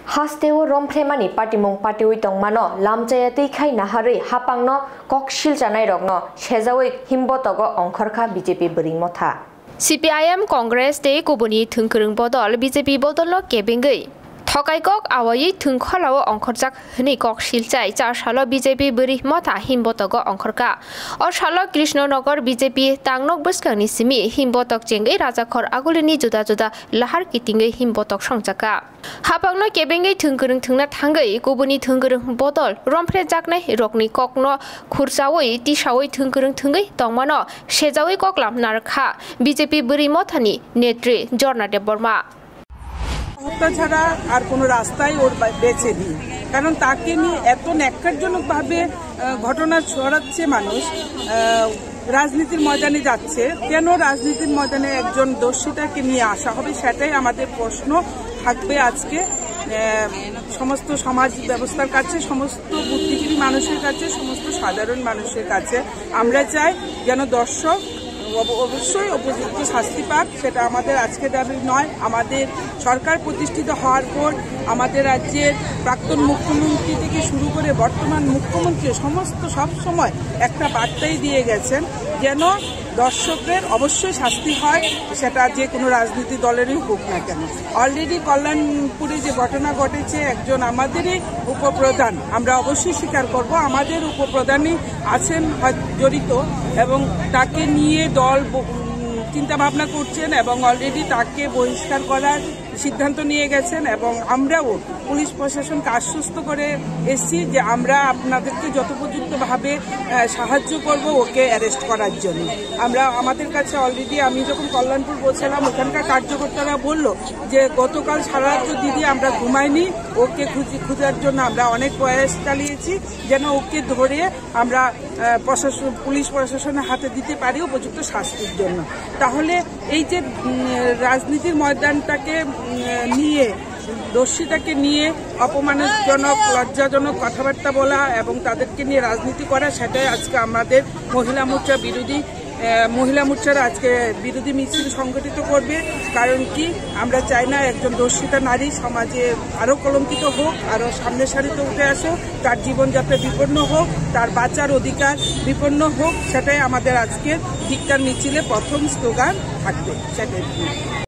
Hasteo rompremani patimong patiwi tongmano lamjayati khai nahari hapangno kokshil janai rokno shejawi himbotogo ongkhorkha BJP bringmotha CPIM Congress te kubuni thungkrung bodol BJP bodollo kebengei Thakaikok awai thungkholao ongkhorjak hni kok silchai 4 salo BJP buri motha himbotogo ongkhorka or salo Krishnanagar BJP tangnok buskangni simi himbotok chengai rajakhor agulini juda juda lahar kitingai himbotok songjaka hapangno kebengei thungkrung thungna thangai kubuni thungkrung bodol rompre jaknai rokni kokno khurjawai tisawai thungkrung thungai tongmano sejawai koklam narkha BJP buri mothani netri Jorna Deborma হত্যা ছাড়া আর কোনো রাস্তাই ওর বেঁচে নেই কারণ তাকে নিয়ে এত ন্যাক্কারজনকভাবে ঘটনা ছড়াচ্ছে মানুষ রাজনীতির ময়দানে যাচ্ছে কেন রাজনীতির ময়দানে একজন দোষীটাকে নিয়ে আসা হবে সেটাই আমাদের প্রশ্ন থাকবে আজকে সমস্ত সমাজ ব্যবস্থার কাছে সমস্ত বুদ্ধিজীবী মানুষের কাছে সমস্ত সাধারণ মানুষের কাছে আমরা চাই যেন দর্শক অবশ্যই উপযুক্ত শাস্তি পাক সেটা আমাদের আজকে দাবি নয় আমাদের সরকার প্রতিষ্ঠিত হওয়ার পর আমাদের রাজ্যের প্রাক্তন মুখ্যমন্ত্রী থেকে শুরু করে বর্তমান মুখ্যমন্ত্রী সমস্ত সব সময় একটা বার্তাই দিয়ে গেছেন যেন দর্শকদের অবশ্যই শাস্তি হয় সেটা যে কোনো রাজনীতি দলেরই হোক না কেন অলরেডি কল্যাণপুরে যে ঘটনা ঘটেছে একজন আমাদেরই উপপ্রধান আমরা অবশ্যই স্বীকার করব আমাদের উপপ্রধানই আছেন জড়িত এবং তাকে নিয়ে দল চিন্তা ভাবনা করছেন এবং অলরেডি তাকে বহিষ্কার করার সিদ্ধান্ত নিয়ে গেছেন এবং আমরাও পুলিশ প্রশাসনকে আশ্বস্ত করে এসেছি যে আমরা আপনাদেরকে যথোপযুক্তভাবে সাহায্য করব ওকে অ্যারেস্ট করার জন্য আমরা আমাদের কাছে অলরেডি আমি যখন কল্যাণপুর পৌঁছালাম ওখানকার কার্যকর্তারা বলল যে গতকাল সারা রাত দিদি আমরা ঘুমাইনি ওকে খোঁজার জন্য আমরা অনেক প্রয়াস চালিয়েছি যেন ওকে ধরে আমরা পুলিশ প্রশাসনের হাতে দিতে পারি উপযুক্ত শাস্তির জন্য তাহলে এই যে রাজনীতির ময়দানটাকে নিয়ে দোষীটাকে নিয়ে অপমানজনক লজ্জাজনক কথাবার্তা বলা এবং তাদেরকে নিয়ে রাজনীতি করা সেটাই আজকে আমাদের মহিলা মোর্চারা আজকে বিরোধী মিছিল সংগঠিত করবে কারণ কি আমরা চাই না একজন দর্শিতা নারী সমাজে আরো কলঙ্কিত হোক আরো সামনের সারিতে উঠে আসুক তার জীবনযাত্রা বিপন্ন হোক তার বাঁচার অধিকার বিপন্ন হোক সেটাই আমাদের আজকের ধিক্কার মিছিলে প্রথম স্লোগান থাকবে সেটাই